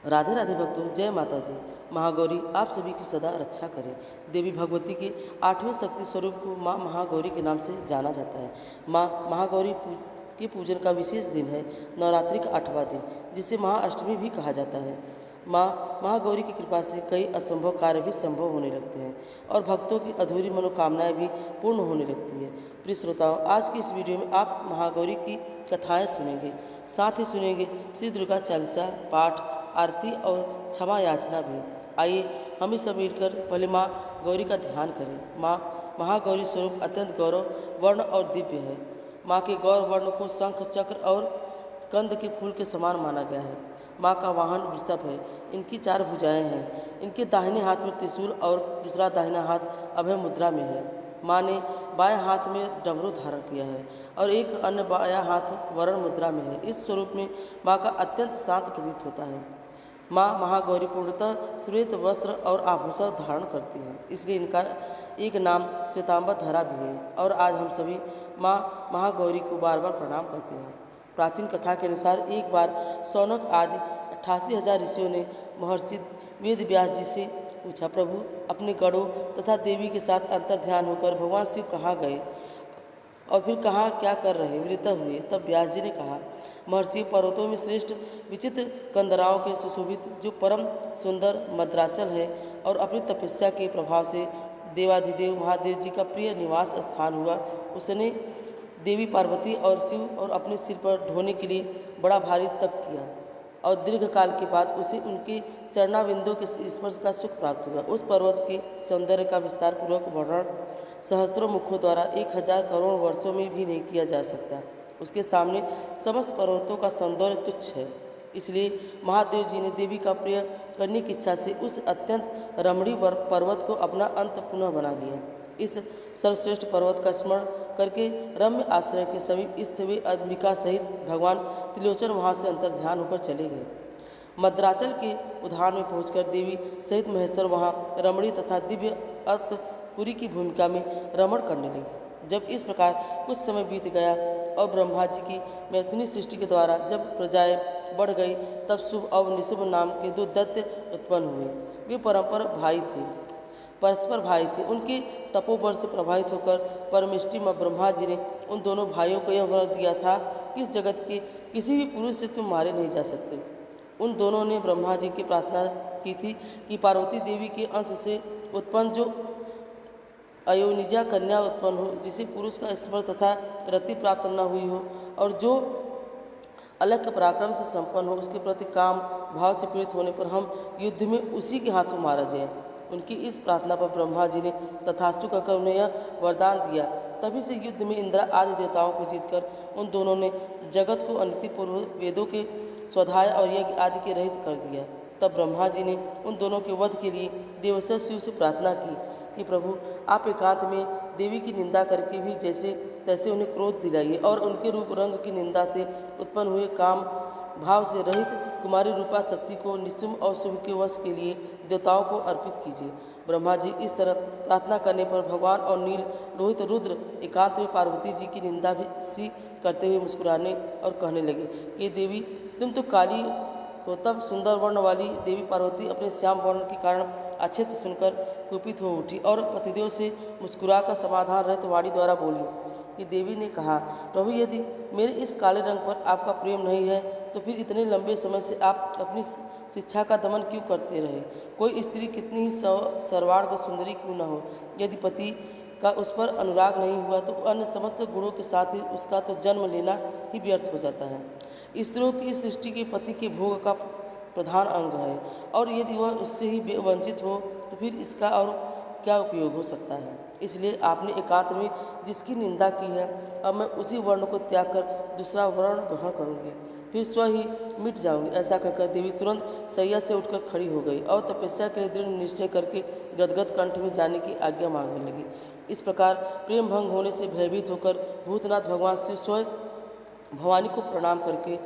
राधे राधे भक्तों, जय माता दी। महागौरी आप सभी की सदा रक्षा करें। देवी भगवती के 8वें शक्ति स्वरूप को माँ महागौरी के नाम से जाना जाता है। माँ महागौरी के पूजन का विशेष दिन है नवरात्रि का 8वां दिन, जिसे महाअष्टमी भी कहा जाता है। माँ महागौरी की कृपा से कई असंभव कार्य भी संभव होने लगते हैं और भक्तों की अधूरी मनोकामनाएं भी पूर्ण होने लगती है। प्रिय श्रोताओं, आज की इस वीडियो में आप महागौरी की कथाएं सुनेंगे, साथ ही सुनेंगे श्री दुर्गा चालीसा पाठ, आरती और क्षमा याचना भी। आइए हम ही सब मिलकर पहले माँ गौरी का ध्यान करें। माँ महागौरी स्वरूप अत्यंत गौरव वर्ण और दिव्य है। माँ के गौर वर्ण को शंख, चक्र और कंद के फूल के समान माना गया है। माँ का वाहन वृषभ है। इनकी 4 भुजाएं हैं। इनके दाहिने हाथ में त्रिशूल और दूसरा दाहिना हाथ अभय मुद्रा में है। माँ ने बाएं हाथ में डमरू धारण किया है और एक अन्य बायां हाथ वरण मुद्रा में है। इस स्वरूप में माँ का अत्यंत शांत प्रतीत होता है। माँ महागौरी पूर्णतः श्वेत वस्त्र और आभूषण धारण करती हैं, इसलिए इनका एक नाम श्वेतांबर धरा भी है। और आज हम सभी माँ महागौरी को बार बार प्रणाम करते हैं। प्राचीन कथा के अनुसार एक बार शौनक आदि 88,000 ऋषियों ने महर्षि वेद व्यास जी से पूछा, प्रभु अपने गणों तथा देवी के साथ अंतर ध्यान होकर भगवान शिव कहाँ गए और फिर कहाँ क्या कर रहे वृद्ध हुए। तब व्यास जी ने कहा, महर्षि पर्वतों में श्रेष्ठ विचित्र कंदराओं के सुशोभित जो परम सुंदर मद्राचल है और अपनी तपस्या के प्रभाव से देवाधिदेव महादेव जी का प्रिय निवास स्थान हुआ, उसने देवी पार्वती और शिव और अपने सिर पर ढोने के लिए बड़ा भारी तप किया और दीर्घ काल के बाद उसे उनके चरणाविंदों के स्पर्श का सुख प्राप्त हुआ। उस पर्वत के सौंदर्य का विस्तार पूर्वक वर्णन सहस्त्रों मुखों द्वारा 1000 करोड़ वर्षों में भी नहीं किया जा सकता। उसके सामने समस्त पर्वतों का सौंदर्य तुच्छ है। इसलिए महादेव जी ने देवी का प्रिय करने की इच्छा से उस अत्यंत रमणीय पर्वत को अपना अंत पुनः बना लिया। इस सर्वश्रेष्ठ पर्वत का स्मरण करके रम्य आश्रय के समीप स्थित वे अंबिका सहित भगवान त्रिलोचन वहाँ से अंतर ध्यान होकर चले गए। मद्राचल के उद्यान में पहुंचकर देवी सहित महेश्वर वहाँ रमणीय तथा दिव्य अर्थपुरी की भूमिका में रमण करने लगे। जब इस प्रकार कुछ समय बीत गया और ब्रह्मा जी की मैथुनी सृष्टि के द्वारा जब प्रजाएं बढ़ गई, तब शुभ और निशुभ नाम के 2 दैत्य उत्पन्न हुए। वे परस्पर भाई थे। उनके तपोबल से प्रभावित होकर परमेष्टि माँ ब्रह्मा जी ने उन दोनों भाइयों को यह वर दिया था कि इस जगत के किसी भी पुरुष से तुम मारे नहीं जा सकते। उन दोनों ने ब्रह्मा जी की प्रार्थना की थी कि पार्वती देवी के अंश से उत्पन्न जो अयोनिजा कन्या उत्पन्न हो, जिसे पुरुष का स्मरण तथा रति प्राप्त न हुई हो और जो अलग पराक्रम से संपन्न हो, उसके प्रति काम भाव से पीड़ित होने पर हम युद्ध में उसी के हाथों मारा जाए। उनकी इस प्रार्थना पर ब्रह्मा जी ने तथास्तु कहकर उन्हें यह वरदान दिया। तभी से युद्ध में इंद्र आदि देवताओं को जीतकर उन दोनों ने जगत को अनितिपूर्व वेदों के स्वाध्याय और यज्ञ आदि के रहित कर दिया। तब ब्रह्मा जी ने उन दोनों के वध के लिए देवस्य शिव से प्रार्थना की कि प्रभु आप एकांत में देवी की निंदा करके भी जैसे तैसे उन्हें क्रोध दिलाइए और उनके रूप रंग की निंदा से उत्पन्न हुए काम भाव से रहित कुमारी रूपा शक्ति को निशुम्भ और शुभ के वश के लिए देवताओं को अर्पित कीजिए। ब्रह्मा जी इस तरह प्रार्थना करने पर भगवान और नील लोहित रुद्र एकांत में पार्वती जी की निंदा भी सी करते हुए मुस्कुराने और कहने लगे कि देवी तुम तो काली हो। तब सुंदर वर्ण वाली देवी पार्वती अपने श्याम वर्ण के कारण आक्षेप सुनकर कुपित हो उठी और पतिदेव से मुस्कुरा कर समाधान रहित वाणी द्वारा बोली कि देवी ने कहा, प्रभु यदि मेरे इस काले रंग पर आपका प्रेम नहीं है तो फिर इतने लंबे समय से आप अपनी शिक्षा का दमन क्यों करते रहे। कोई स्त्री कितनी ही सर्वांग सुंदरी क्यों न हो, यदि पति का उस पर अनुराग नहीं हुआ तो अन्य समस्त गुणों के साथ ही उसका तो जन्म लेना ही व्यर्थ हो जाता है। स्त्रियों की सृष्टि के पति के भोग का प्रधान अंग है और यदि वह उससे ही वंचित हो तो फिर इसका और क्या उपयोग हो सकता है। इसलिए आपने एकांत में जिसकी निंदा की है, अब मैं उसी वर्ण को त्याग कर दूसरा वर्ण ग्रहण करूंगी, फिर स्व ही मिट जाऊंगी। ऐसा कहकर देवी तुरंत सैया से उठकर खड़ी हो गई और तपस्या के लिए दृढ़ निश्चय करके गदगद कंठ में जाने की आज्ञा मांगने लगी। इस प्रकार प्रेम भंग होने से भयभीत होकर भूतनाथ भगवान शिव स्वयं भवानी को प्रणाम करके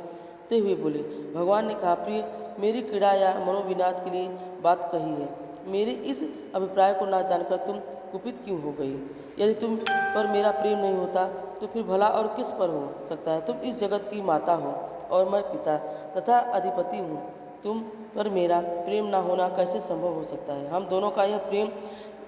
ते हुए बोले, भगवान ने कहा, प्रिय मेरी क्रीड़ा या मनोविनाद के लिए बात कही है। मेरे इस अभिप्राय को ना जानकर तुम कुपित क्यों हो गई। यदि तुम पर मेरा प्रेम नहीं होता तो फिर भला और किस पर हो सकता है। तुम इस जगत की माता हो और मैं पिता तथा अधिपति हूँ। तुम पर मेरा प्रेम ना होना कैसे संभव हो सकता है? हम दोनों का यह प्रेम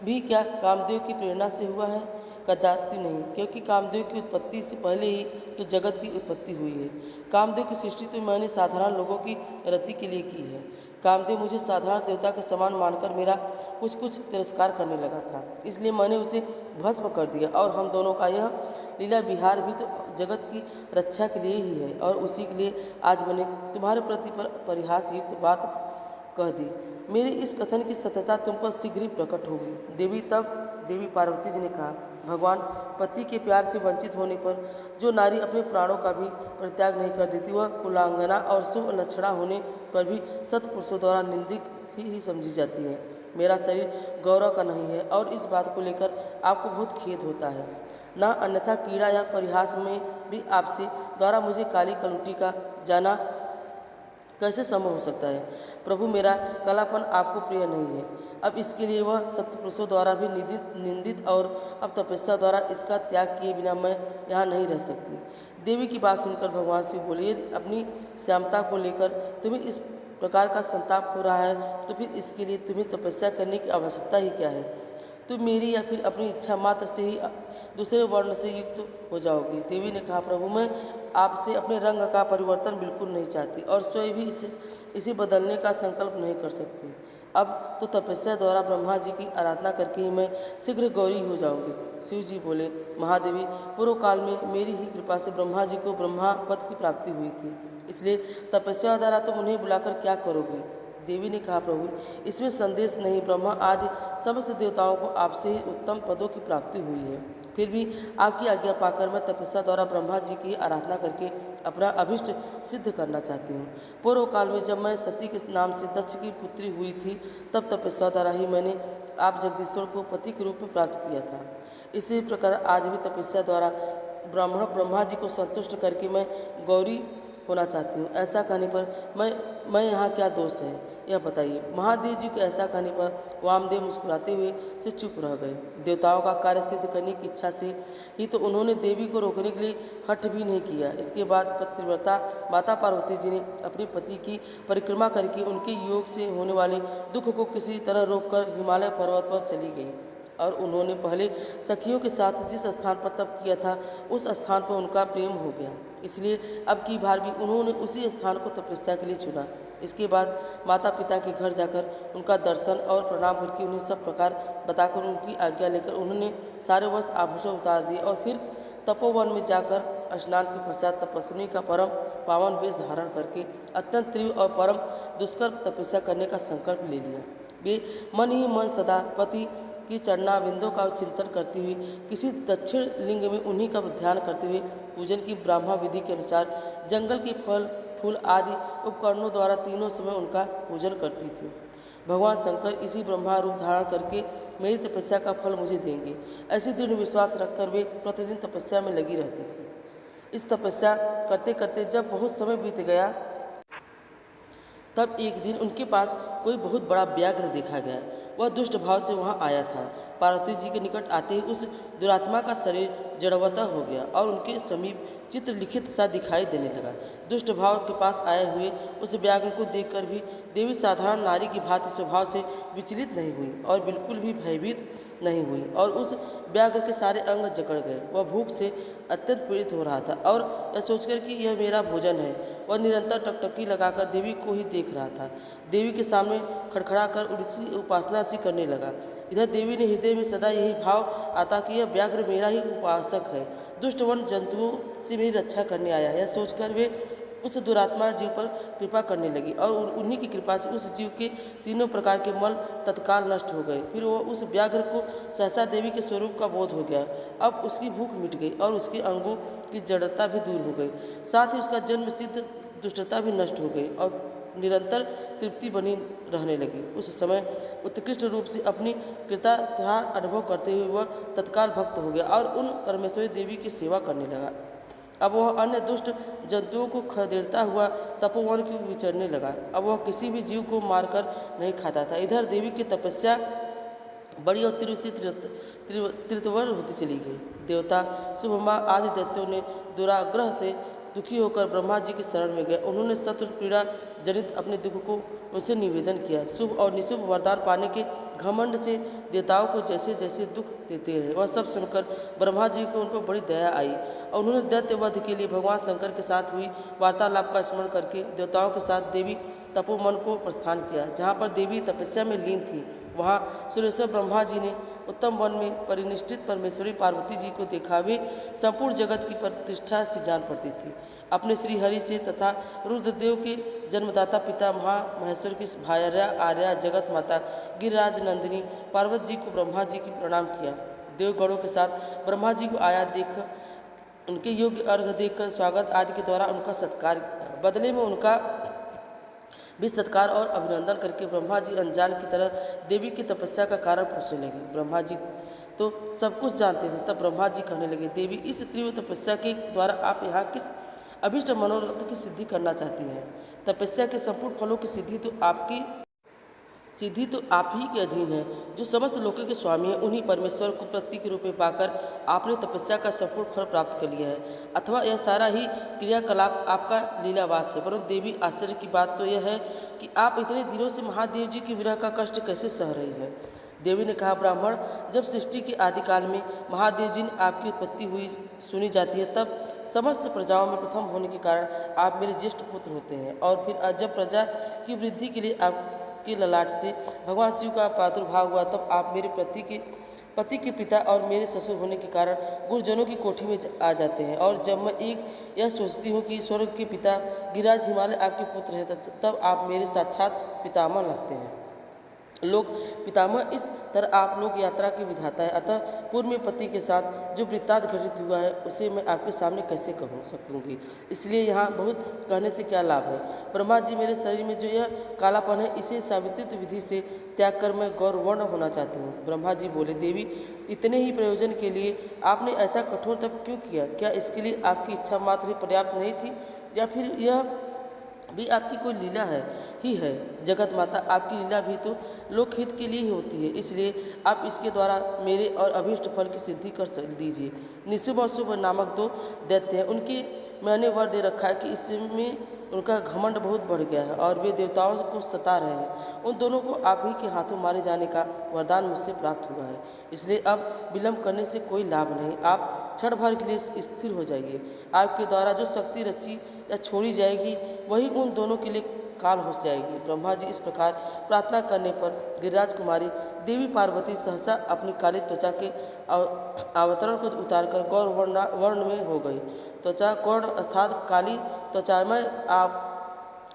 भी क्या कामदेव की प्रेरणा से हुआ है? कदापि नहीं, क्योंकि कामदेव की उत्पत्ति से पहले ही तो जगत की उत्पत्ति हुई है। कामदेव की सृष्टि तो मैंने साधारण लोगों की रति के लिए की है। कामदेव मुझे साधारण देवता के समान मानकर मेरा कुछ कुछ तिरस्कार करने लगा था, इसलिए मैंने उसे भस्म कर दिया। और हम दोनों का यह लीला विहार भी तो जगत की रक्षा के लिए ही है, और उसी के लिए आज मैंने तुम्हारे प्रति परिहास युक्त बात कह दी। मेरे इस कथन की सत्यता तुम पर शीघ्र ही प्रकट होगी। देवी पार्वती जी ने कहा, भगवान, पति के प्यार से वंचित होने पर जो नारी अपने प्राणों का भी परित्याग नहीं कर देती, वह कुलांगना और शुभ लक्षणा होने पर भी सत्पुरुषों द्वारा निंदित ही समझी जाती है। मेरा शरीर गौरव का नहीं है, और इस बात को लेकर आपको बहुत खेद होता है ना, अन्यथा कीड़ा या परिहास में भी आपसे द्वारा मुझे काली कलुटी का जाना कैसे संभव हो सकता है? प्रभु, मेरा कलापन आपको प्रिय नहीं है। अब इसके लिए वह सत्पुरुषों द्वारा भी निंदित और अब तपस्या द्वारा इसका त्याग किए बिना मैं यहाँ नहीं रह सकती। देवी की बात सुनकर भगवान शिव बोले, यदि अपनी श्यामता को लेकर तुम्हें इस प्रकार का संताप हो रहा है, तो फिर इसके लिए तुम्हें तपस्या करने की आवश्यकता ही क्या है? तुम मेरी या फिर अपनी इच्छा मात्र से ही दूसरे वर्ण से युक्त हो जाओगी। देवी ने कहा, प्रभु, मैं आपसे अपने रंग का परिवर्तन बिल्कुल नहीं चाहती, और स्वयं भी इसे बदलने का संकल्प नहीं कर सकती। अब तो तपस्या द्वारा ब्रह्मा जी की आराधना करके ही मैं शीघ्र गौरी हो जाऊंगी। शिव जी बोले, महादेवी, पूर्व काल में मेरी ही कृपा से ब्रह्मा जी को ब्रह्मा पद की प्राप्ति हुई थी, इसलिए तपस्या द्वारा तुम उन्हें बुलाकर क्या करोगी? देवी ने कहा, प्रभु, इसमें संदेश नहीं, ब्रह्मा आदि समस्त देवताओं को आपसे ही उत्तम पदों की प्राप्ति हुई है। फिर भी आपकी आज्ञा पाकर मैं तपस्या द्वारा ब्रह्मा जी की आराधना करके अपना अभिष्ट सिद्ध करना चाहती हूँ। पूर्व काल में जब मैं सती के नाम से दक्ष की पुत्री हुई थी, तब तपस्या द्वारा ही मैंने आप जगदीश्वर को पति के रूप में प्राप्त किया था। इसी प्रकार आज भी तपस्या द्वारा ब्रह्मा जी को संतुष्ट करके मैं गौरी होना चाहती हूँ। ऐसा कहने पर मैं यहाँ क्या दोष है, यह बताइए। महादेव जी के ऐसा कहने पर वामदेव मुस्कुराते हुए से चुप रह गए। देवताओं का कार्य सिद्ध करने की इच्छा से ही तो उन्होंने देवी को रोकने के लिए हठ भी नहीं किया। इसके बाद पतिव्रता माता पार्वती जी ने अपने पति की परिक्रमा करके उनके योग से होने वाले दुख को किसी तरह रोककर हिमालय पर्वत पर चली गई, और उन्होंने पहले सखियों के साथ जिस स्थान पर तप किया था, उस स्थान पर उनका प्रेम हो गया, इसलिए अब की बार भी उन्होंने उसी स्थान को तपस्या के लिए चुना। इसके बाद माता पिता के घर जाकर उनका दर्शन और प्रणाम करके उन्हें सब प्रकार बताकर उनकी आज्ञा लेकर उन्होंने सारे वस्त्र आभूषण उतार दिए, और फिर तपोवन में जाकर स्नान के पश्चात तपस्विनी का परम पावन वेश धारण करके अत्यंत तीव्र और परम दुष्कर तपस्या करने का संकल्प ले लिया। वे मन ही मन सदा पति की चरणाविंदों का चिंतन करती हुई किसी दक्षिण लिंग में उन्हीं का ध्यान करते हुए पूजन की ब्राह्मण विधि के अनुसार जंगल के फल फूल आदि उपकरणों द्वारा तीनों समय उनका पूजन करती थी। भगवान शंकर इसी ब्रह्मा रूप धारण करके मेरी तपस्या का फल मुझे देंगे, ऐसी दृढ़ विश्वास रखकर वे प्रतिदिन तपस्या में लगी रहती थी। इस तपस्या करते करते जब बहुत समय बीत गया, तब एक दिन उनके पास कोई बहुत बड़ा व्याघ्र देखा गया। वह दुष्ट भाव से वहां आया था। पार्वती जी के निकट आते ही उस दुरात्मा का शरीर जड़वता हो गया और उनके समीप चित्र लिखित सा दिखाई देने लगा। दुष्ट भाव के पास आए हुए उस व्याघ्र को देखकर भी देवी साधारण नारी की भांति स्वभाव से विचलित नहीं हुई और बिल्कुल भी भयभीत नहीं हुई, और उस व्याघ्र के सारे अंग जकड़ गए। वह भूख से अत्यंत पीड़ित हो रहा था, और यह सोचकर कि यह मेरा भोजन है, वह निरंतर टकटकी लगाकर देवी को ही देख रहा था। देवी के सामने खड़खड़ा कर उनकी उपासना सी करने लगा। इधर देवी ने हृदय में सदा यही भाव आता कि यह व्याघ्र मेरा ही उपासक है, दुष्ट वन जंतुओं से मेरी रक्षा करने आया है। यह सोचकर वे उस दुरात्मा जीव पर कृपा करने लगी, और उन्हीं की कृपा से उस जीव के तीनों प्रकार के मल तत्काल नष्ट हो गए। फिर वह उस व्याघ्र को सहसा देवी के स्वरूप का बोध हो गया। अब उसकी भूख मिट गई और उसके अंगों की जड़ता भी दूर हो गई, साथ ही उसका जन्म सिद्ध दुष्टता भी नष्ट हो गई और निरंतर तृप्ति बनी रहने लगी। उस समय उत्कृष्ट रूप से अपनी कृतार्थ अनुभव करते हुए वह तत्काल भक्त हो गया और उन परमेश्वरी देवी की सेवा करने लगा। अब वह अन्य दुष्ट जंतुओं को खदेड़ता हुआ तपोवन की विचरने लगा। अब वह किसी भी जीव को मारकर नहीं खाता था। इधर देवी की तपस्या बड़ी और तीव्र होती चली गई। देवता शुभमा आदि दैत्यों ने दुराग्रह से दुखी होकर ब्रह्मा जी के शरण में गए। उन्होंने शत्रु पीड़ा जनित अपने दुख को उनसे निवेदन किया। शुभ और निशुभ वरदान पाने के घमंड से देवताओं को जैसे जैसे दुख देते रहे। वह सब सुनकर ब्रह्मा जी को उन पर बड़ी दया आई और उन्होंने दैत्य वध के लिए भगवान शंकर के साथ हुई वार्तालाप का स्मरण करके देवताओं के साथ देवी तपोवन को प्रस्थान किया, जहाँ पर देवी तपस्या में लीन थी। वहाँ सुरेश्वर ब्रह्मा जी ने उत्तम वन में परिनिष्ठित परमेश्वरी पार्वती जी को देखा। वे संपूर्ण जगत की प्रतिष्ठा से जान पड़ती थी। अपने श्री हरि से तथा रुद्रदेव के जन्मदाता पिता महामहेश्वर की भार्या आर्या जगत माता गिरिराज नंदिनी पार्वती जी को ब्रह्मा जी की प्रणाम किया। देवगणों के साथ ब्रह्मा जी को आया देख उनके योग्य अर्घ देकर स्वागत आदि के द्वारा उनका सत्कार किया। बदले में उनका भी सत्कार और अभिनंदन करके ब्रह्मा जी अनजान की तरह देवी की तपस्या का कारण पूछने लगे। ब्रह्मा जी तो सब कुछ जानते थे। तब ब्रह्मा जी कहने लगे, देवी, इस तीव्र तपस्या के द्वारा आप यहाँ किस अभिष्ट मनोरथ की सिद्धि करना चाहती हैं? तपस्या के संपूर्ण फलों की सिद्धि तो आप ही के अधीन है, जो समस्त लोकों के स्वामी हैं। उन्हीं परमेश्वर को पति के रूप में पाकर आपने तपस्या का संपूर्ण फल प्राप्त कर लिया है, अथवा यह सारा ही क्रियाकलाप आपका लीलावास है। परंतु देवी, आश्चर्य की बात तो यह है कि आप इतने दिनों से महादेव जी के विरह का कष्ट कैसे सह रही है? देवी ने कहा, ब्राह्मण, जब सृष्टि के आदिकाल में महादेव जी ने आपकी उत्पत्ति हुई सुनी जाती है, तब समस्त प्रजाओं में प्रथम होने के कारण आप मेरे ज्येष्ठ पुत्र होते हैं। और फिर जब प्रजा की वृद्धि के लिए आपके ललाट से भगवान शिव का प्रादुर्भाव हुआ, तब आप मेरे पति के पिता और मेरे ससुर होने के कारण गुरुजनों की कोठी में आ जाते हैं। और जब मैं यह सोचती हूँ कि स्वर्ग के पिता गिरिराज हिमालय आपके पुत्र हैं, तब आप मेरे साक्षात पितामह लगते हैं। लोग पितामह, इस तरह आप लोग यात्रा के विधाता हैं। अतः पूर्व में पति के साथ जो वृत्तांत घटित हुआ है, उसे मैं आपके सामने कैसे कह सकूँगी? इसलिए यहाँ बहुत कहने से क्या लाभ है? ब्रह्मा जी, मेरे शरीर में जो यह कालापन है, इसे सावित्रित विधि से त्याग कर मैं गौरवर्ण होना चाहती हूँ। ब्रह्मा जी बोले, देवी, इतने ही प्रयोजन के लिए आपने ऐसा कठोर तप क्यों किया? क्या इसके लिए आपकी इच्छा मात्र ही पर्याप्त नहीं थी, या फिर यह भी आपकी कोई लीला ही है? जगत माता, आपकी लीला भी तो लोकहित के लिए ही होती है, इसलिए आप इसके द्वारा मेरे और अभीष्ट फल की सिद्धि कर दीजिए। निशुभ और शुभ नामक दो दैत्य हैं, उनके मैंने वर दे रखा है कि इसमें उनका घमंड बहुत बढ़ गया है और वे देवताओं को सता रहे हैं। उन दोनों को आप ही के हाथों मारे जाने का वरदान मुझसे प्राप्त हुआ है, इसलिए अब विलंब करने से कोई लाभ नहीं। आप क्षण भर के लिए स्थिर हो जाइए। आपके द्वारा जो शक्ति रची या छोड़ी जाएगी, वही उन दोनों के लिए काल हो जाएगी। ब्रह्मा जी इस प्रकार प्रार्थना करने पर गिरिराज कुमारी देवी पार्वती सहसा अपनी काली त्वचा के अवतरण को उतारकर गौर वर्ण में हो गई। त्वचा कौर्ण अर्थात काली त्वचामय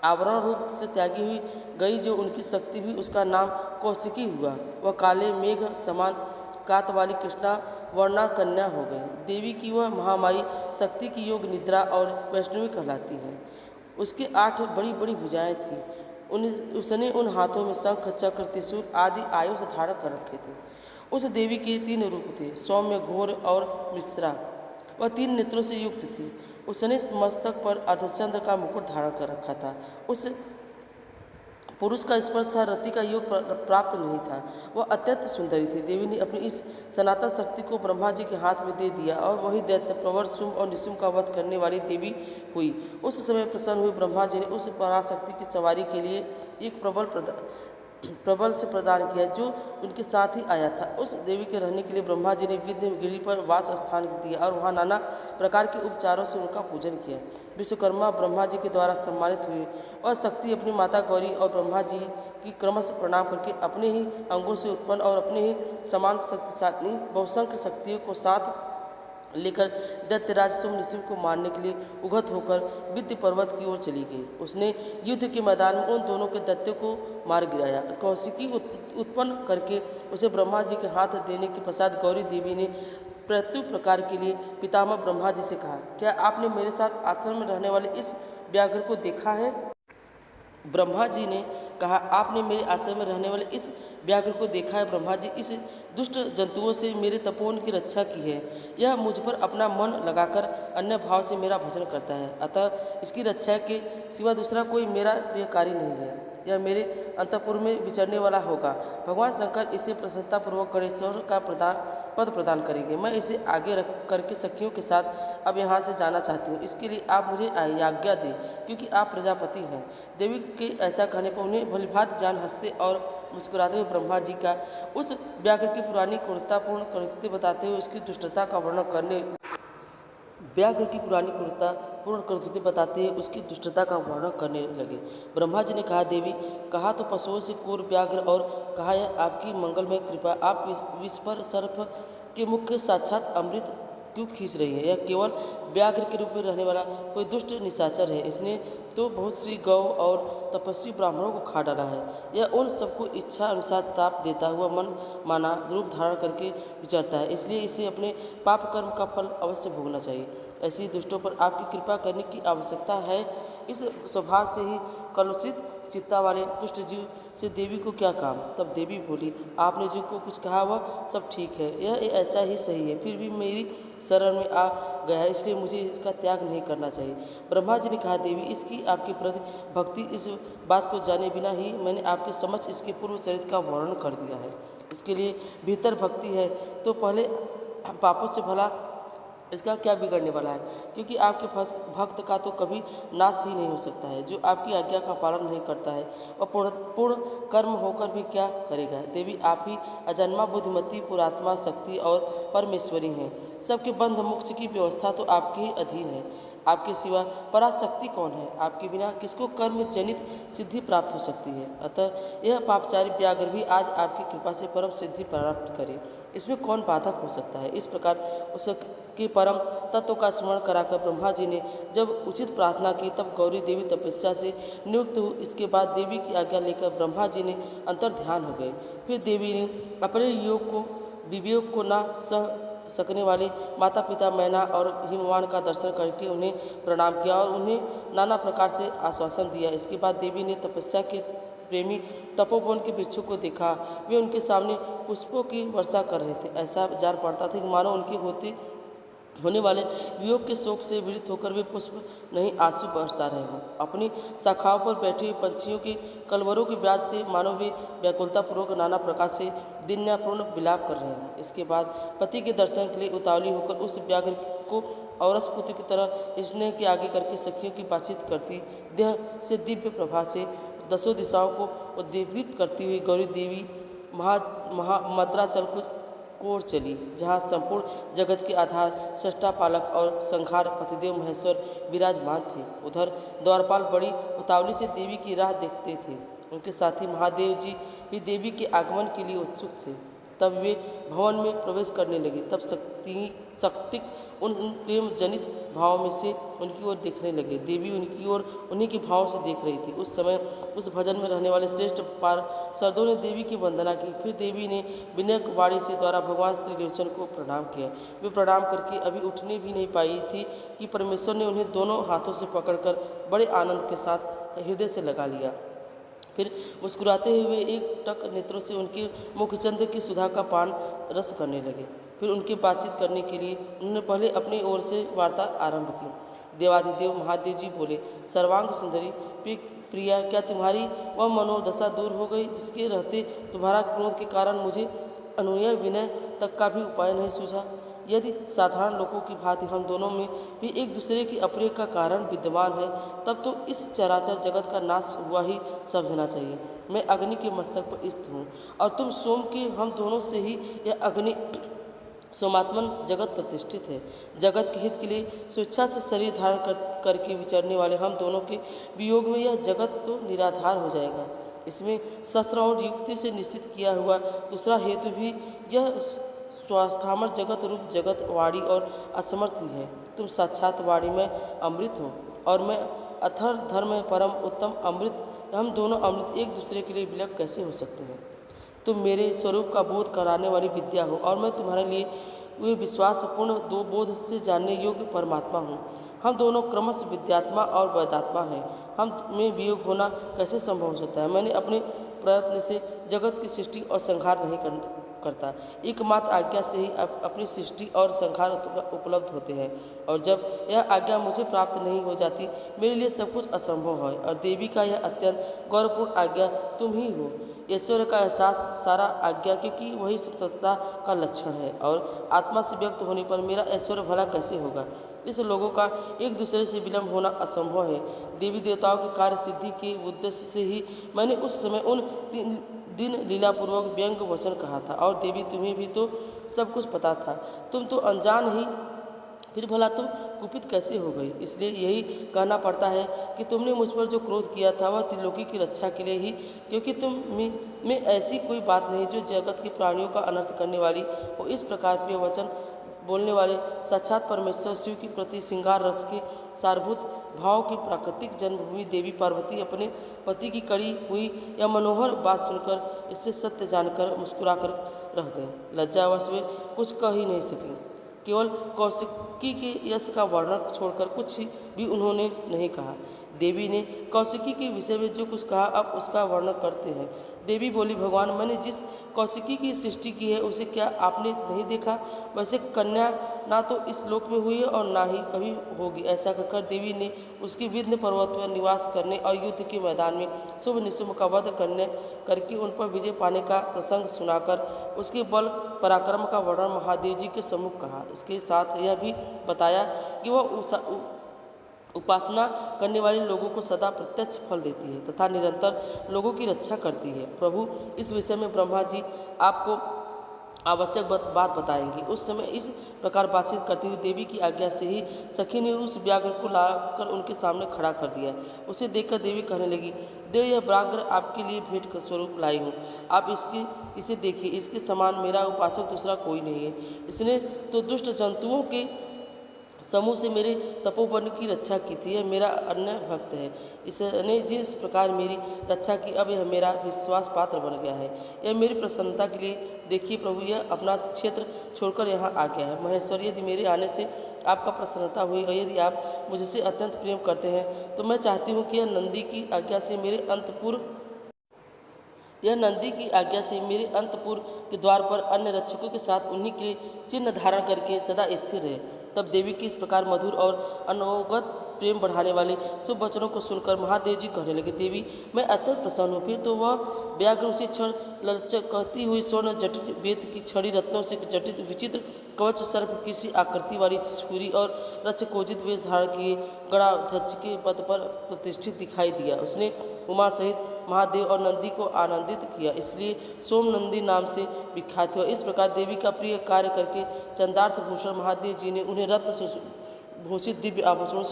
आवरण रूप से त्यागी हुई गई, जो उनकी शक्ति भी उसका नाम कौशिकी हुआ। वह काले मेघ समान कात वाली कृष्णा वर्णा कन्या हो गई। देवी की वह महामाई शक्ति की योग निद्रा और वैष्णवी कहलाती है। उसके 8 बड़ी बड़ी भुजाएं थीं। उसने उन हाथों में शंख, चक्र, त्रिशूल आदि आयुध धारण कर रखे थे। उस देवी के 3 रूप थे, सौम्य, घोर और मिश्रा। वह 3 नेत्रों से युक्त थी। उसने मस्तक पर अर्धचंद्र का मुकुट धारण कर रखा था। उस पुरुष का स्पर्श था, रति का योग प्राप्त नहीं था। वह अत्यंत सुंदरी थी। देवी ने अपनी इस सनातन शक्ति को ब्रह्मा जी के हाथ में दे दिया और वही दैत्य प्रवर शुंभ और निशुंभ का वध करने वाली देवी हुई। उस समय प्रसन्न हुए ब्रह्मा जी ने उस पराशक्ति की सवारी के लिए एक प्रबल से प्रदान किया, जो उनके साथ ही आया था। उस देवी के रहने के लिए ब्रह्मा जी ने विंध्यगिरि पर वास स्थान दिया और वहाँ नाना प्रकार के उपचारों से उनका पूजन किया। विश्वकर्मा ब्रह्मा जी के द्वारा सम्मानित हुए और शक्ति अपनी माता गौरी और ब्रह्मा जी की क्रमश प्रणाम करके अपने ही अंगों से उत्पन्न और अपने ही समान शक्तिशाली बहुसंख्य शक्तियों को साथ लेकर दैत्यराज शुंभ निशुंभ को मारने के लिए उगत होकर विंध्य पर्वत की ओर चली गई। उसने युद्ध के मैदान में उन दोनों के दैत्यों को मार गिराया। कौशिकी उत्पन्न करके उसे ब्रह्मा जी के हाथ देने के पश्चात गौरी देवी ने प्रत्युत प्रकार के लिए पितामह ब्रह्मा जी से कहा, क्या आपने मेरे साथ आश्रम में रहने वाले इस व्याघ्र को देखा है? ब्रह्मा जी ने कहा, आपने मेरे आश्रम में रहने वाले इस व्याघ्र को देखा है। ब्रह्मा जी, इस दुष्ट जंतुओं से मेरे तपोवन की रक्षा की है। यह मुझ पर अपना मन लगाकर अन्य भाव से मेरा भजन करता है, अतः इसकी रक्षा के सिवा दूसरा कोई मेरा प्रियकारी नहीं है। यह मेरे अंतःपुर में विचरने वाला होगा। भगवान शंकर इसे प्रसन्नतापूर्वक गणेश्वर का पद प्रदान करेंगे। मैं इसे आगे रख करके सखियों के साथ अब यहाँ से जाना चाहती हूँ। इसके लिए आप मुझे आज्ञा दें, क्योंकि आप प्रजापति हैं। देवी के ऐसा कहने पर उन्हें भलीभांति जान हंसते और मुस्कुराते हुए ब्रह्मा जी का उस व्याघ्र की पुरानी क्रूरतापूर्ण कृत्य बताते हुए उसकी दुष्टता का वर्णन करने उसकी दुष्टता का वर्णन करने लगे। ब्रह्मा जी ने कहा, देवी, कहा तो पशुओं से क्रूर व्याघ्र और कहा यह आपकी मंगलमय कृपा। आप विस्पर सर्प के मुख से साक्षात अमृत क्यों खींच रही है? यह केवल व्याघ्र के रूप में रहने वाला कोई दुष्ट निशाचर है। इसने तो बहुत सी गौ और तपस्वी ब्राह्मणों को खा डाला है। यह उन सबको इच्छा अनुसार ताप देता हुआ मन माना रूप धारण करके विचरता है, इसलिए इसे अपने पाप कर्म का फल अवश्य भोगना चाहिए। ऐसी दुष्टों पर आपकी कृपा करने की आवश्यकता है। इस स्वभाव से ही कलुषित चित्ता वाले दुष्ट जीव से देवी को क्या काम? तब देवी बोली, आपने जो को कुछ कहा वह सब ठीक है, यह ऐसा ही सही है, फिर भी मेरी शरण में आ गया है, इसलिए मुझे इसका त्याग नहीं करना चाहिए। ब्रह्मा जी ने कहा, देवी, इसकी आपके प्रति भक्ति, इस बात को जाने बिना ही मैंने आपके समक्ष इसके पूर्व चरित्र का वर्णन कर दिया है। इसके लिए भीतर भक्ति है तो पहले पापों से भला इसका क्या बिगड़ने वाला है? क्योंकि आपके भक्त का तो कभी नाश ही नहीं हो सकता है। जो आपकी आज्ञा का पालन नहीं करता है वह पूर्ण कर्म होकर भी क्या करेगा? देवी, आप ही अजन्मा, बुद्धिमती, पुरात्मा, शक्ति और परमेश्वरी हैं। सबके बंध मोक्ष की व्यवस्था तो आपके ही अधीन है। आपके सिवा पराशक्ति कौन है? आपके बिना किसको कर्म जनित सिद्धि प्राप्त हो सकती है? अतः यह पापचारी व्याघ्र भी आज आपकी कृपा से परम सिद्धि प्राप्त करे, इसमें कौन बाधक हो सकता है? इस प्रकार उसके परम तत्व का स्मरण कराकर ब्रह्मा जी ने जब उचित प्रार्थना की, तब गौरी देवी तपस्या से नियुक्त हुई। इसके बाद देवी की आज्ञा लेकर ब्रह्मा जी ने अंतर ध्यान हो गए। फिर देवी ने अपने वियोग को ना सह सकने वाले माता पिता मैना और हिमवान का दर्शन करके उन्हें प्रणाम किया और उन्हें नाना प्रकार से आश्वासन दिया। इसके बाद देवी ने तपस्या के प्रेमी तपोवन के वृक्षों को देखा। वे उनके सामने पुष्पों की वर्षा कर रहे थे। ऐसा जान पड़ता था कि मानो उनके होने वाले वियोग के शोक से पीड़ित होकर वे पुष्प नहीं आंसू बरसा रहे हों। अपनी शाखाओं पर बैठे हुए पंछियों के कलवरों की ब्याज से मानो वे व्याकुलतापूर्वक नाना प्रकार से दिन्यापूर्ण विलाप कर रहे हैं। इसके बाद पति के दर्शन के लिए उतावली होकर उस व्याघ्र को औरस पुत्र की तरह स्नेह के आगे करके सखियों की बातचीत करती, देह से दिव्य प्रभा से दसों दिशाओं को उद्दीपित करती हुई गौरी देवी मद्राचल को ओर चली, जहाँ संपूर्ण जगत के आधार, सृष्टा, पालक और संहार पतिदेव महेश्वर विराजमान थे। उधर द्वारपाल बड़ी उतावली से देवी की राह देखते थे। उनके साथी महादेव जी भी देवी के आगमन के लिए उत्सुक थे। तब वे भवन में प्रवेश करने लगे। तब शक्ति उन प्रेम जनित भाव में से उनकी ओर देखने लगे। देवी उनकी ओर उन्हीं के भाव से देख रही थी। उस समय उस भजन में रहने वाले श्रेष्ठ पार्षदों ने देवी की वंदना की। फिर देवी ने विनय वाणी से द्वारा भगवान त्रिलोचन को प्रणाम किया। वे प्रणाम करके अभी उठने भी नहीं पाई थी कि परमेश्वर ने उन्हें दोनों हाथों से पकड़कर बड़े आनंद के साथ हृदय से लगा लिया। फिर मुस्कुराते हुए एक टक नेत्रों से उनके मुखचंद्र की सुधा का पान रस करने लगे। फिर उनकी बातचीत करने के लिए उन्होंने पहले अपनी ओर से वार्ता आरंभ की। देवाधिदेव महादेव जी बोले, सर्वांग सुंदरी प्रिया, क्या तुम्हारी वह मनोदशा दूर हो गई जिसके रहते तुम्हारा क्रोध के कारण मुझे अनुनय विनय तक का भी उपाय नहीं सूझा? यदि साधारण लोगों की भांति हम दोनों में भी एक दूसरे के अप्रिय का कारण विद्यमान है, तब तो इस चराचर जगत का नाश हुआ ही समझना चाहिए। मैं अग्नि के मस्तक पर स्थित हूँ और तुम सोम के, हम दोनों से ही यह अग्नि सोमात्मन जगत प्रतिष्ठित है। जगत के हित के लिए स्वेच्छा से शरीर धारण करके विचरने वाले हम दोनों के वियोग में यह जगत तो निराधार हो जाएगा। इसमें शस्त्र और युक्ति से निश्चित किया हुआ दूसरा हेतु भी यह स्वास्थामर जगत रूप जगत वाणी और असमर्थ ही है। तुम साक्षात वाणी में अमृत हो और मैं अथर धर्म में परम उत्तम अमृत। हम दोनों अमृत एक दूसरे के लिए विलग कैसे हो सकते हैं? तुम मेरे स्वरूप का बोध कराने वाली विद्या हो और मैं तुम्हारे लिए वे विश्वासपूर्ण दो बोध से जानने योग्य परमात्मा हूँ। हम दोनों क्रमश विद्यात्मा और वैदात्मा हैं। हम में वियोग होना कैसे संभव हो सकता है? मैंने अपने प्रयत्न से जगत की सृष्टि और संहार करता। एकमात्र आज्ञा से ही अपनी सृष्टि और संहार उपलब्ध होते हैं, और जब यह आज्ञा मुझे प्राप्त नहीं हो जाती, मेरे लिए सब कुछ असंभव है। और देवी का यह अत्यंत गौरवपूर्ण आज्ञा तुम ही हो। ऐश्वर्य का एहसास सारा आज्ञा, क्योंकि वही स्वतंत्रता का लक्षण है, और आत्मा से व्यक्त होने पर मेरा ऐश्वर्य भला कैसे होगा। इस लोगों का एक दूसरे से विलम्ब होना असंभव है। देवी देवताओं की कार्य सिद्धि के उद्देश्य से ही मैंने उस समय उन दिन लीलापूर्वक व्यंग वचन कहा था। और देवी, तुम्हें भी तो सब कुछ पता था, तुम तो अनजान ही, फिर भला तुम कुपित कैसे हो गई। इसलिए यही कहना पड़ता है कि तुमने मुझ पर जो क्रोध किया था वह त्रिलोकी की रक्षा के लिए ही, क्योंकि तुम में ऐसी कोई बात नहीं जो जगत के प्राणियों का अनर्थ करने वाली हो। इस प्रकार प्रिय वचन बोलने वाले साक्षात परमेश्वर शिव के प्रति श्रृंगार रस के सारभूत भाव की प्राकृतिक जन्मभूमि देवी पार्वती अपने पति की कड़ी हुई यह मनोहर बात सुनकर, इससे सत्य जानकर मुस्कुराकर रह गए। लज्जावश वे कुछ कह ही नहीं सके। केवल कौशिकी के यश का वर्णन छोड़कर कुछ भी उन्होंने नहीं कहा। देवी ने कौशिकी के विषय में जो कुछ कहा, अब उसका वर्णन करते हैं। देवी बोली, भगवान, मैंने जिस कौशिकी की सृष्टि की है उसे क्या आपने नहीं देखा। वैसे कन्या ना तो इस लोक में हुई है और ना ही कभी होगी। ऐसा कहकर देवी ने उसकी विंध्य पर्वत पर निवास करने और युद्ध के मैदान में शुभ निशुभ का वध करके उन पर विजय पाने का प्रसंग सुनाकर उसके बल पराक्रम का वर्णन महादेव जी के सम्मुख कहा। इसके साथ यह भी बताया कि वह उपासना करने वाले लोगों को सदा प्रत्यक्ष फल देती है तथा निरंतर लोगों की रक्षा करती है। प्रभु, इस विषय में ब्रह्मा जी आपको आवश्यक बात बताएंगे। उस समय इस प्रकार बातचीत करती हुई देवी की आज्ञा से ही सखी ने उस व्याघ्र को लाकर उनके सामने खड़ा कर दिया। उसे देखकर देवी कहने लगी, देव, यह व्याघ्र आपके लिए भेंट का स्वरूप लाई हूँ। आप इसे देखिए, इसके समान मेरा उपासक दूसरा कोई नहीं है। इसने तो दुष्ट जंतुओं के समूह से मेरे तपोवन की रक्षा की थी। यह मेरा अन्य भक्त है। इसने जिस प्रकार मेरी रक्षा की, अब यह मेरा विश्वास पात्र बन गया है। यह मेरी प्रसन्नता के लिए देखिए प्रभु, यह अपना क्षेत्र छोड़कर यहाँ आ गया है। महेश्वर, यदि मेरे आने से आपका प्रसन्नता हुई और यदि आप मुझसे अत्यंत प्रेम करते हैं, तो मैं चाहती हूँ कि यह नंदी की आज्ञा से मेरे अंतपुर के द्वार पर अन्य रक्षकों के साथ उन्हीं के चिन्ह धारण करके सदा स्थिर रहे। तब देवी की इस प्रकार मधुर और अनवगत प्रेम बढ़ाने वाले शुभ वचनों को सुनकर महादेव जी कहने लगे, देवी, मैं अत्यंत प्रसन्न हूँ। फिर तो वह व्याघ्र उसी क्षण ललचकती हुई स्वर्ण जटित बेत की छड़ी, रत्नों से जटित विचित्र कवच, सर्प किसी आकृति वाली छुरी और रक्षकोजित वेश धारण किए गणाध्यक्ष के पद पर प्रतिष्ठित दिखाई दिया। उसने उमा सहित महादेव और नंदी को आनंदित किया, इसलिए सोम नंदी नाम से विख्यात हुआ। इस प्रकार देवी का प्रिय कार्य करके चंदार्थ भूषण महादेव जी ने उन्हें रत्न से भूषित दिव्य आभूषणों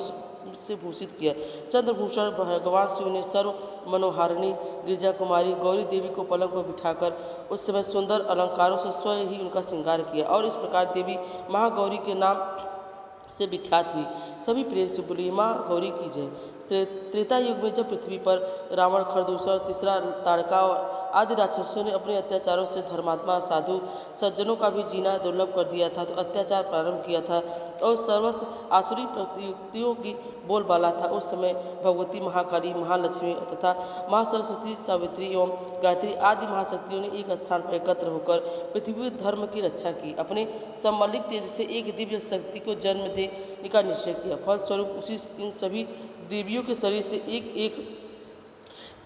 से भूषित किया। चंद्रभूषण भगवान शिव ने सर्व मनोहारिणी गिरजा कुमारी गौरी देवी को पलंग पर बिठाकर उस समय सुंदर अलंकारों से स्वयं ही उनका श्रृंगार किया, और इस प्रकार देवी महागौरी के नाम से विख्यात हुई। सभी प्रेम से बोली, माँ गौरी की जय। त्रेता युग में जब पृथ्वी पर रावण, खरदूषण, तीसरा ताड़का और आदि राक्षसों ने अपने अत्याचारों से धर्मात्मा साधु सज्जनों का भी जीना दुर्लभ कर दिया था, तो अत्याचार प्रारंभ किया था और सर्वस्व आसुरी प्रयुक्तियों की बोलबाला था, उस समय भगवती महाकाली, महालक्ष्मी तथा महासरस्वती, सावित्री एवं गायत्री आदि महाशक्तियों ने एक स्थान पर एकत्र होकर पृथ्वी धर्म की रक्षा की। अपने सम्मिलित तेज से एक दिव्य शक्ति को जन्म देने का निश्चय किया। फलस्वरूप इन सभी देवियों के शरीर से एक एक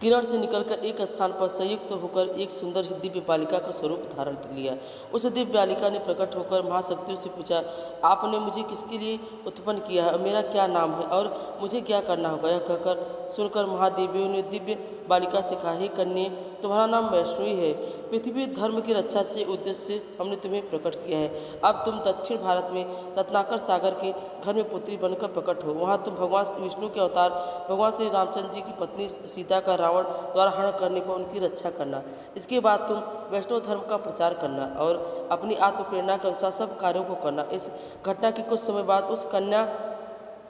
किरण से निकलकर एक स्थान पर संयुक्त होकर एक सुंदर दिव्य बालिका का स्वरूप धारण कर लिया। उस दिव्य बालिका ने प्रकट होकर महाशक्तियों से पूछा, आपने मुझे किसके लिए उत्पन्न किया है, मेरा क्या नाम है और मुझे क्या करना होगा। यह कहकर सुनकर महादेवियों ने दिव्य बालिका से कहा, हे कन्ये, तुम्हारा नाम वैष्णवी है। पृथ्वी धर्म की रक्षा से उद्देश्य से हमने तुम्हें प्रकट किया है। अब तुम दक्षिण भारत में रत्नाकर सागर के घर में पुत्री बनकर प्रकट हो। वहाँ तुम भगवान विष्णु के अवतार भगवान श्री रामचंद्र जी की पत्नी सीता का रावण द्वारा हरण करने पर उनकी रक्षा करना। इसके बाद तुम वैष्णव धर्म का प्रचार करना और अपनी आत्म प्रेरणा के अनुसार सब कार्यों को करना। इस घटना के कुछ समय बाद उस कन्या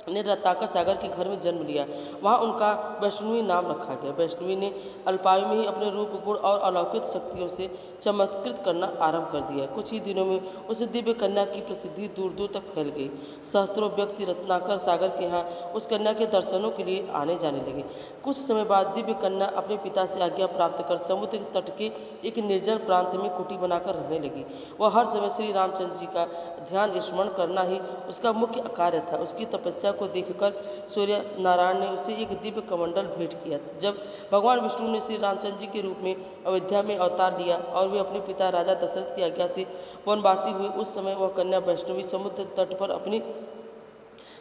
ने रत्नाकर सागर के घर में जन्म लिया। वहाँ उनका वैष्णवी नाम रखा गया। वैष्णवी ने अल्पायु में ही अपने रूप गुण और अलौकिक शक्तियों से चमत्कृत करना आरंभ कर दिया। कुछ ही दिनों में उस दिव्य कन्या की प्रसिद्धि दूर दूर तक फैल गई। सहस्त्रों व्यक्ति रत्नाकर सागर के यहाँ उस कन्या के दर्शनों के लिए आने जाने लगे। कुछ समय बाद दिव्य कन्या अपने पिता से आज्ञा प्राप्त कर समुद्र के तट के एक निर्जन प्रांत में कुटी बनाकर रहने लगी। वह हर समय श्री रामचंद्र जी का ध्यान स्मरण करना ही उसका मुख्य कार्य था। उसकी तपस्या को देखकर सूर्य नारायण ने उसे एक दिव्य कमंडल भेंट किया। जब भगवान विष्णु ने श्री रामचंद्र जी के रूप में अयोध्या में अवतार लिया और वे अपने पिता राजा दशरथ की आज्ञा से वनवासी हुए, उस समय वह कन्या वैष्णवी समुद्र तट पर अपनी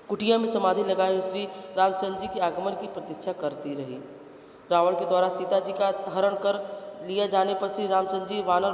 कुटिया में समाधि लगाए हुए श्री रामचंद्र जी के आगमन की प्रतीक्षा करती रही। रावण के द्वारा सीता जी का हरण कर लिया जाने पर श्री रामचंद्र जी वानर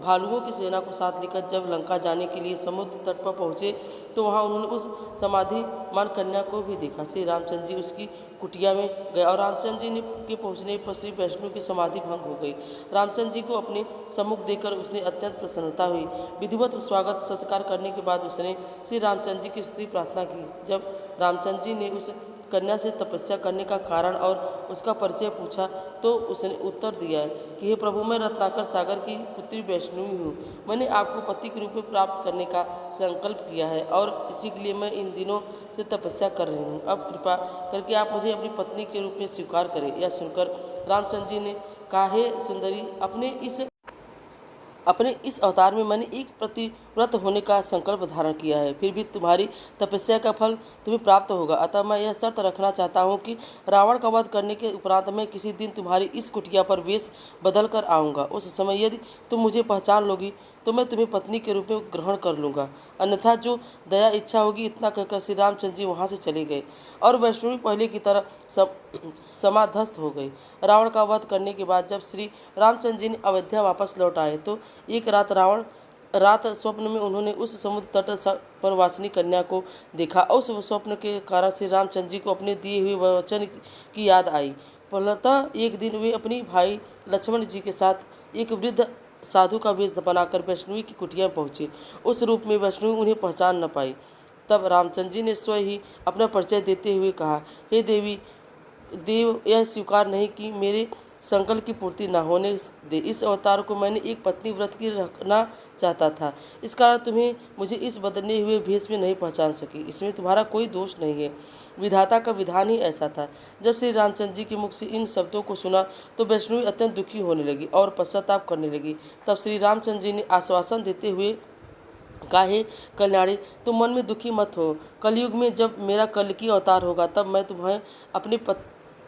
भालुओं की सेना को साथ लेकर जब लंका जाने के लिए समुद्र तट पर पहुँचे तो वहाँ उन्होंने उस समाधिमान कन्या को भी देखा। श्री रामचंद्र जी उसकी कुटिया में गए और रामचंद्र जी के पहुँचने पर श्री वैष्णु की समाधि भंग हो गई। रामचंद्र जी को अपने सम्मुख देखकर उसने अत्यंत प्रसन्नता हुई। विधिवत स्वागत सत्कार करने के बाद उसने श्री रामचंद्र जी की स्तुति प्रार्थना की। जब रामचंद्र जी ने उस कन्या से तपस्या करने का कारण और उसका परिचय पूछा तो उसने उत्तर दिया कि हे प्रभु, मैं रत्नाकर सागर की पुत्री वैष्णवी हूँ। मैंने आपको पति के रूप में प्राप्त करने का संकल्प किया है और इसी के लिए मैं इन दिनों से तपस्या कर रही हूँ। अब कृपा करके आप मुझे अपनी पत्नी के रूप में स्वीकार करें। यह सुनकर रामचंद्र जी ने कहा, हे सुंदरी, अपने इस अवतार में मैंने एक प्रतिव्रत होने का संकल्प धारण किया है, फिर भी तुम्हारी तपस्या का फल तुम्हें प्राप्त होगा। अतः मैं यह शर्त रखना चाहता हूँ कि रावण का वध करने के उपरांत मैं किसी दिन तुम्हारी इस कुटिया पर वेश बदल कर आऊँगा। उस समय यदि तुम मुझे पहचान लोगी तो मैं तुम्हें पत्नी के रूप में ग्रहण कर लूँगा, अन्यथा जो दया इच्छा होगी। इतना कहकर श्री रामचंद्र जी वहाँ से चले गए और वैष्णवी पहले की तरह समाधस्थ हो गई। रावण का वध करने के बाद जब श्री रामचंद्र जी ने अयोध्या वापस लौट आए तो एक रात स्वप्न में उन्होंने उस समुद्र तट पर वासिनी कन्या को देखा। उस स्वप्न के कारण श्री रामचंद्र जी को अपने दिए हुए वचन की याद आई। फलतः एक दिन वे अपनी भाई लक्ष्मण जी के साथ एक वृद्ध साधु का वेश बनाकर वैष्णवी की कुटिया में पहुँचे। उस रूप में वैष्णवी उन्हें पहचान न पाई। तब रामचंद्र जी ने स्वयं ही अपना परिचय देते हुए कहा, हे देव, यह स्वीकार नहीं कि मेरे संकल्प की पूर्ति न होने दे। इस अवतार को मैंने एक पत्नी व्रत की रखना चाहता था, इस कारण तुम्हें मुझे इस बदले हुए भेष में नहीं पहचान सकी। इसमें तुम्हारा कोई दोष नहीं है, विधाता का विधान ही ऐसा था। जब श्री रामचंद्र जी के मुख से इन शब्दों को सुना तो वैष्णवी अत्यंत दुखी होने लगी और पश्चाताप करने लगी। तब श्री रामचंद्र जी ने आश्वासन देते हुए कहा, हे कल्याणी, तुम मन में दुखी मत हो। कलयुग में जब मेरा कल्कि अवतार होगा तब मैं तुम्हें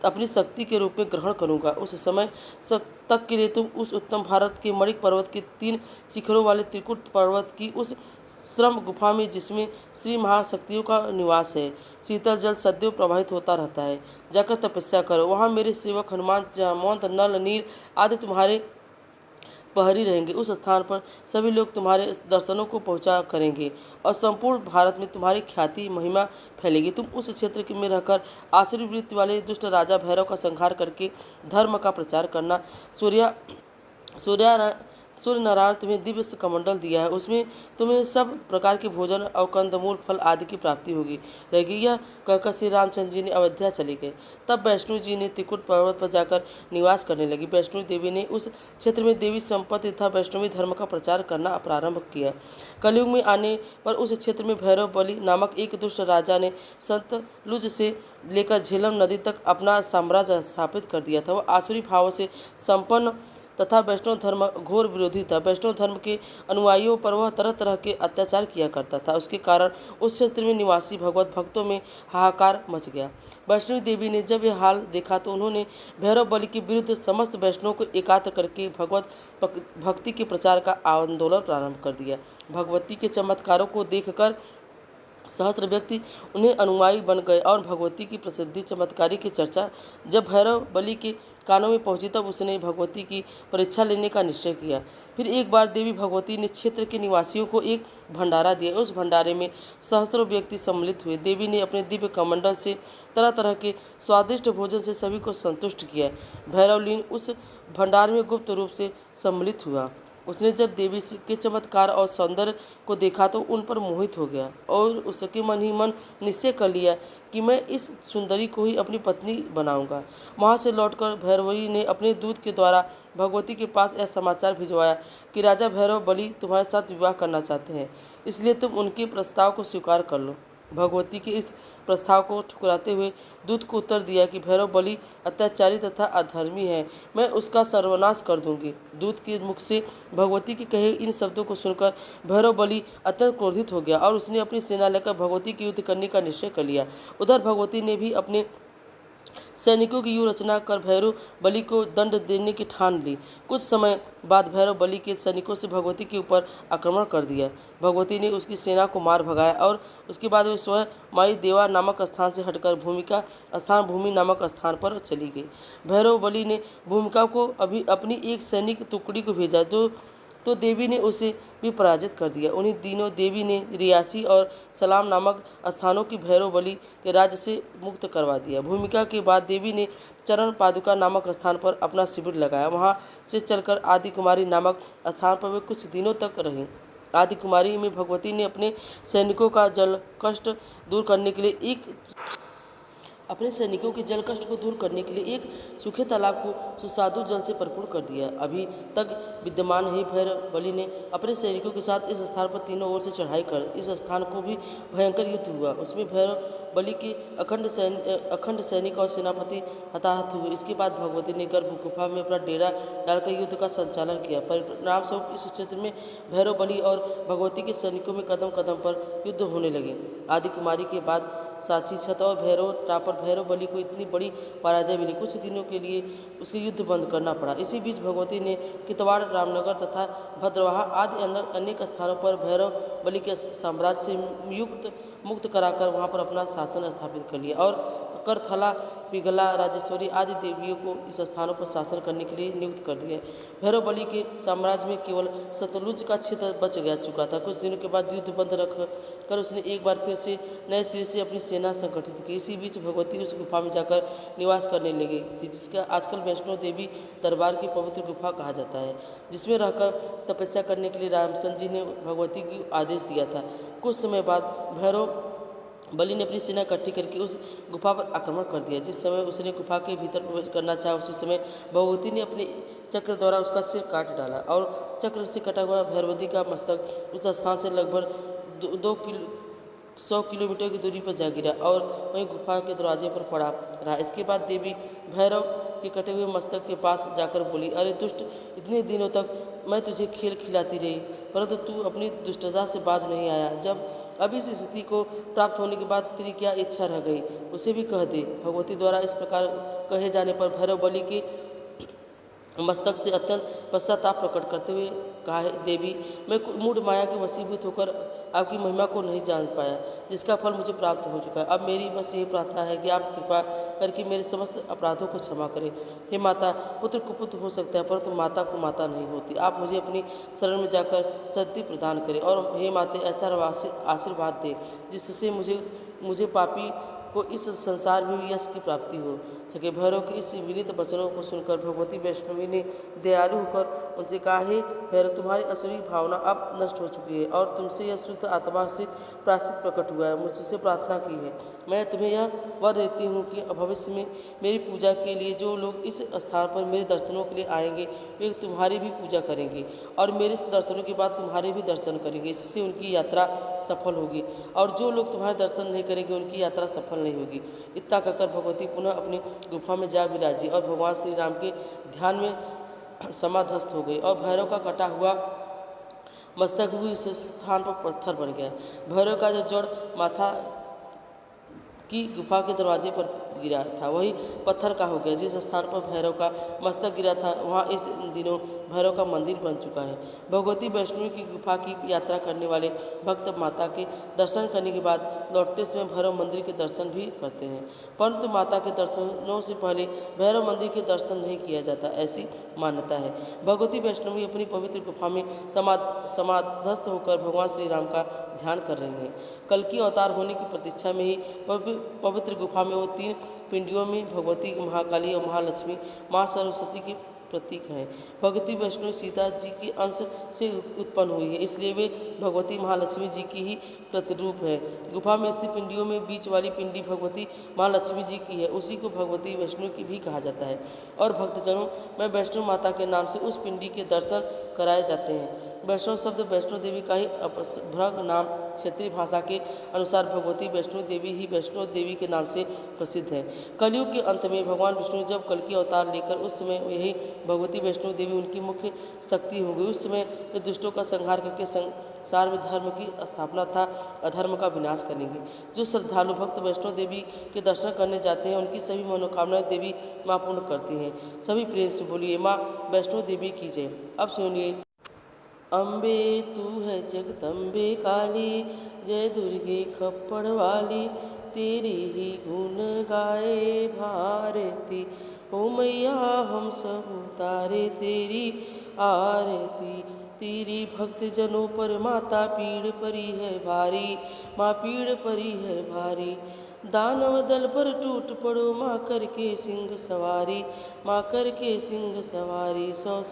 अपनी शक्ति के रूप में ग्रहण करूंगा। उस समय तक के लिए तुम उस उत्तम भारत के मणिक पर्वत के 3 शिखरों वाले त्रिकुट पर्वत की उस श्रम गुफा में, जिसमें श्री महाशक्तियों का निवास है, शीतल जल सदैव प्रवाहित होता रहता है, जाकर तपस्या करो। वहाँ मेरे सेवक हनुमान, जामवंत, नल, नील आदि तुम्हारे पहरी रहेंगे। उस स्थान पर सभी लोग तुम्हारे दर्शनों को पहुंचा करेंगे और संपूर्ण भारत में तुम्हारी ख्याति महिमा फैलेगी। तुम उस क्षेत्र में रहकर आसुरी वृत्ति वाले दुष्ट राजा भैरव का संहार करके धर्म का प्रचार करना। सूर्य नारायण तुम्हें दिव्य कमंडल दिया है, उसमें तुम्हें सब प्रकार के भोजन और कंदमूल फल आदि की प्राप्ति रहेगी। यह कहकर श्री रामचंद्र जी ने अयोध्या चले गए। तब वैष्णो जी ने त्रिकुट पर्वत पर जाकर निवास करने लगी। वैष्णो देवी ने उस क्षेत्र में देवी संपत्ति तथा वैष्णवी धर्म का प्रचार करना प्रारंभ किया। कलयुग में आने पर उस क्षेत्र में भैरव बलि नामक एक दुष्ट राजा ने सतलुज से लेकर झेलम नदी तक अपना साम्राज्य स्थापित कर दिया था। वह आसुरी भावों से संपन्न तथा वैष्णव धर्म घोर विरोधी था। वैष्णव धर्म के अनुयायियों पर वह तरह तरह के अत्याचार किया करता था। उसके कारण उस क्षेत्र में निवासी भगवत भक्तों में हाहाकार मच गया। वैष्णवी देवी ने जब यह हाल देखा तो उन्होंने भैरव बलि के विरुद्ध समस्त वैष्णवों को एकत्र करके भगवत भक्ति के प्रचार का आंदोलन प्रारंभ कर दिया। भगवती के चमत्कारों को देखकर सहस्त्र व्यक्ति उन्हें अनुयायी बन गए और भगवती की प्रसिद्धि चमत्कारी की चर्चा जब भैरव बलि के कानों में पहुंची तब उसने भगवती की परीक्षा लेने का निश्चय किया। फिर एक बार देवी भगवती ने क्षेत्र के निवासियों को एक भंडारा दिया। उस भंडारे में सहस्त्रों व्यक्ति सम्मिलित हुए। देवी ने अपने दिव्य कमंडल से तरह तरह के स्वादिष्ट भोजन से सभी को संतुष्ट किया। भैरवलीन उस भंडार में गुप्त रूप से सम्मिलित हुआ। उसने जब देवी के चमत्कार और सौंदर्य को देखा तो उन पर मोहित हो गया और उसके मन ही मन निश्चय कर लिया कि मैं इस सुंदरी को ही अपनी पत्नी बनाऊंगा। वहां से लौटकर भैरवी ने अपने दूत के द्वारा भगवती के पास यह समाचार भिजवाया कि राजा भैरव बलि तुम्हारे साथ विवाह करना चाहते हैं, इसलिए तुम उनके प्रस्ताव को स्वीकार कर लो। भगवती के इस प्रस्ताव को ठुकराते हुए दूत को उत्तर दिया कि भैरव बलि अत्याचारी तथा अधर्मी है, मैं उसका सर्वनाश कर दूंगी। दूत के मुख से भगवती के कहे इन शब्दों को सुनकर भैरव बलि अत्यंत क्रोधित हो गया और उसने अपनी सेना लेकर भगवती की युद्ध करने का निश्चय कर लिया। उधर भगवती ने भी अपने सैनिकों की व्यूह रचना कर भैरव बलि को दंड देने की ठान ली। कुछ समय बाद भैरव बलि के सैनिकों से भगवती के ऊपर आक्रमण कर दिया। भगवती ने उसकी सेना को मार भगाया और उसके बाद वे स्वयं माई देवा नामक स्थान से हटकर भूमिका स्थान भूमि नामक स्थान पर चली गई। भैरव बलि ने भूमिका को अभी अपनी एक सैनिक टुकड़ी को भेजा तो देवी ने उसे भी पराजित कर दिया। उन्हीं दिनों देवी ने रियासी और सलाम नामक स्थानों की भैरव बलि के राज्य से मुक्त करवा दिया। भूमिका के बाद देवी ने चरण पादुका नामक स्थान पर अपना शिविर लगाया। वहां से चलकर आदि कुमारी नामक स्थान पर वे कुछ दिनों तक रहीं। आदि कुमारी में भगवती ने अपने सैनिकों का जल कष्ट दूर करने के लिए एक सूखे तालाब को सुस्वादु जल से भरपूर कर दिया। अभी तक विद्यमान ही भैरव बलि ने अपने सैनिकों के साथ इस स्थान पर तीनों ओर से चढ़ाई कर इस स्थान को भी भयंकर युद्ध हुआ। उसमें भैरव बलि के अखंड सैनिक और सेनापति हताहत हुए। इसके बाद भगवती ने गर्भ गुफा में अपना डेरा डालकर युद्ध का संचालन किया। परिणाम स्वरूप इस क्षेत्र में भैरव बलि और भगवती के सैनिकों में कदम कदम पर युद्ध होने लगे। आदि कुमारी के बाद साची छत और भैरव टाप पर भैरव बलि को इतनी बड़ी पराजय मिली, कुछ दिनों के लिए उसके युद्ध बंद करना पड़ा। इसी बीच भगवती ने कितवाड़, रामनगर तथा भद्रवाहा आदि अनेक स्थानों पर भैरव बलि के साम्राज्य से मुक्त कराकर वहां पर अपना शासन स्थापित कर लिया और करथला, पिघला, राजेश्वरी आदि देवियों को इस स्थानों पर शासन करने के लिए नियुक्त कर दिया। भैरव बलि के साम्राज्य में केवल सतलुज का क्षेत्र बच गया चुका था। कुछ दिनों के बाद युद्ध बंद रख कर उसने एक बार फिर से नए सिरे से अपनी सेना संगठित की। इसी बीच भगवती उस गुफा में जाकर निवास करने लगी थी, जिसका आजकल वैष्णो देवी दरबार की पवित्र गुफा कहा जाता है, जिसमें रहकर तपस्या करने के लिए रामचंद्र जी ने भगवती को आदेश दिया था। कुछ समय बाद भैरव बलि ने अपनी सेना इकट्ठी करके उस गुफा पर आक्रमण कर दिया। जिस समय उसने गुफा के भीतर प्रवेश करना चाहा, उसी समय भगवती ने अपने चक्र द्वारा उसका सिर काट डाला और चक्र से कटा हुआ भैरवती का मस्तक उस स्थान से लगभग 100 किलोमीटर की दूरी पर जा गिरा और वहीं गुफा के दरवाजे पर पड़ा रहा। इसके बाद देवी भैरव के कटे हुए मस्तक के पास जाकर बोली, अरे दुष्ट, इतने दिनों तक मैं तुझे खेल खिलाती रही, परंतु तू अपनी दुष्टता से बाज नहीं आया। जब अब इस स्थिति को प्राप्त होने के बाद तेरी क्या इच्छा रह गई, उसे भी कह दे। भगवती द्वारा इस प्रकार कहे जाने पर भैरव बलि के मस्तक से अत्यंत पश्चाताप प्रकट करते हुए कहा, है देवी, मैं मूढ़ माया के वशीभूत होकर आपकी महिमा को नहीं जान पाया, जिसका फल मुझे प्राप्त हो चुका है। अब मेरी बस यही प्रार्थना है कि आप कृपा करके मेरे समस्त अपराधों को क्षमा करें। हे माता, पुत्र कुपुत्र हो सकता है, परंतु माता को माता नहीं होती। आप मुझे अपनी शरण में जाकर सद्गति प्रदान करें और हे माते ऐसा आशीर्वाद दें जिससे मुझे पापी को इस संसार में भी यश की प्राप्ति हो सके। भैरव के इस विनीत वचनों को सुनकर भगवती वैष्णवी ने दयालु होकर उनसे कहा, हे भैरव, तुम्हारी असुरी भावना अब नष्ट हो चुकी है और तुमसे यह शुद्ध आत्मा से प्राश्चित प्रकट हुआ है। मुझसे प्रार्थना की है, मैं तुम्हें यह वर देती हूँ कि भविष्य में मेरी पूजा के लिए जो लोग इस स्थान पर मेरे दर्शनों के लिए आएंगे, वे तुम्हारी भी पूजा करेंगे और मेरे दर्शनों के बाद तुम्हारे भी दर्शन करेंगे। इससे उनकी यात्रा सफल होगी और जो लोग तुम्हारे दर्शन नहीं करेंगे, उनकी यात्रा सफल नहीं होगी। इतना कहकर भगवती पुनः अपनी गुफा में जा विराजी और भगवान श्री राम के ध्यान में समाधस्त हो गई और भैरव का कटा हुआ मस्तक भी इस स्थान पर पत्थर बन गया। भैरव का जो जड़ माथा की गुफा के दरवाजे पर गिरा था, वही पत्थर का हो गया। जिस स्थान पर भैरव का मस्तक गिरा था, वहाँ इस दिनों भैरव का मंदिर बन चुका है। भगवती वैष्णवी की गुफा की यात्रा करने वाले भक्त माता के दर्शन करने के बाद लौटते समय भैरव मंदिर के दर्शन भी करते हैं, परंतु माता के दर्शनों से पहले भैरव मंदिर के दर्शन नहीं किया जाता, ऐसी मान्यता है। भगवती वैष्णवी अपनी पवित्र गुफा में समाधस्थ होकर भगवान श्री राम का ध्यान कर रही हैं। कल की अवतार होने की प्रतीक्षा में ही पवित्र गुफा में वो 3 पिंडियों में भगवती, महाकाली और महालक्ष्मी, माँ सरस्वती की प्रतीक है। भगवती वैष्णो सीता जी के अंश से उत्पन्न हुई है, इसलिए वे भगवती महालक्ष्मी जी की ही प्रतिरूप है। गुफा में स्थित पिंडियों में बीच वाली पिंडी भगवती महालक्ष्मी जी की है, उसी को भगवती वैष्णो की भी कहा जाता है। और भक्तजनों में वैष्णो माता के नाम से उस पिंडी के दर्शन कराए जाते हैं। वैष्णव शब्द वैष्णो देवी का ही अपभ्रग नाम क्षेत्रीय भाषा के अनुसार भगवती वैष्णो देवी ही वैष्णो देवी के नाम से प्रसिद्ध है। कलयुग के अंत में भगवान विष्णु जब कल की अवतार लेकर, उस समय यही भगवती वैष्णो देवी उनकी मुख्य शक्ति होंगी। उस समय वे दुष्टों का संहार करके संसार में धर्म की स्थापना था अधर्म का विनाश करेंगे। जो श्रद्धालु भक्त वैष्णो देवी के दर्शन करने जाते हैं, उनकी सभी मनोकामनाएं देवी माँ पूर्ण करती हैं। सभी प्रेम से बोलिए माँ वैष्णो देवी की जय। अब सुनिए। अम्बे तू है जगदम्बे काली, जय दुर्गे खप्पड़ वाली, तेरी ही गुण गाए भारती। ओ मैया हम सब उतारे तेरी आरती। तेरी भक्त जनों पर माता पीड़ परी है भारी, माँ पीड़ परी है भारी। दानव दल पर टूट पड़ो माँ करके सिंह सवारी, माँ करके सिंह सवारी। 100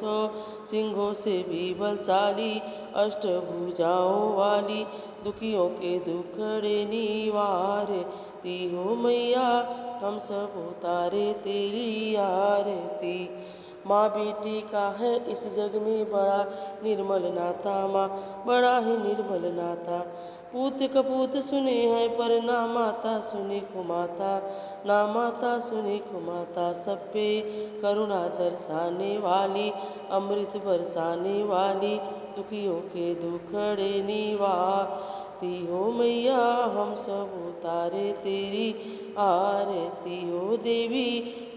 सिंहों से भी बलशाली, अष्टभुजाओं वाली, दुखियों के दुखड़े निवारती हो मैया हम सब उतारे तेरी आरती। माँ बेटी का है इस जग में बड़ा निर्मल नाता, माँ बड़ा ही निर्मल नाता। पूत कपूत सुने हैं पर ना माता सुने को माता, ना माता सुने को माता। सब पे करुणा दर्शाने वाली, अमृत बरसाने वाली, दुखियों के दुखड़े निवारती हो मैया हम सब उतारे तेरी आरती हो देवी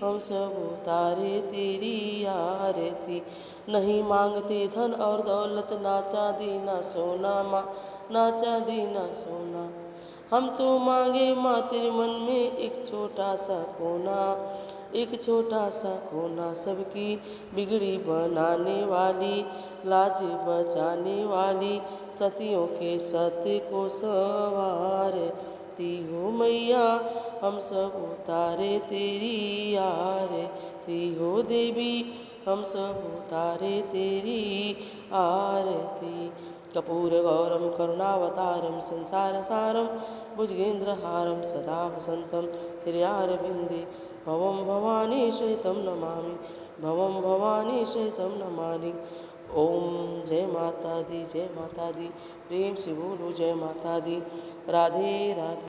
हम सब उतारे तेरी आरती। नहीं मांगते धन और दौलत, ना चांदी ना सोना माँ, ना चांदी ना सोना। हम तो मांगे माँ तेरे मन में एक छोटा सा कोना, एक छोटा सा कोना। सबकी बिगड़ी बनाने वाली, लाज बचाने वाली, सतियों के सत्य को संवारती हो मैया हम सब उतारे तेरी आरती हो देवी हम सब उतारे तेरी आरती। कपूर गौरम करुणावतारम संसार सारम, भुजगेन्द्रहारम सदा वसंतम हृदयारविंदे। भवं भवानी सहितं नमामि, भवं भवानी सहितं नमामि। ओम जय माता दी, जय माता दी। प्रेम से बोलो जय माता दी। राधे राधे।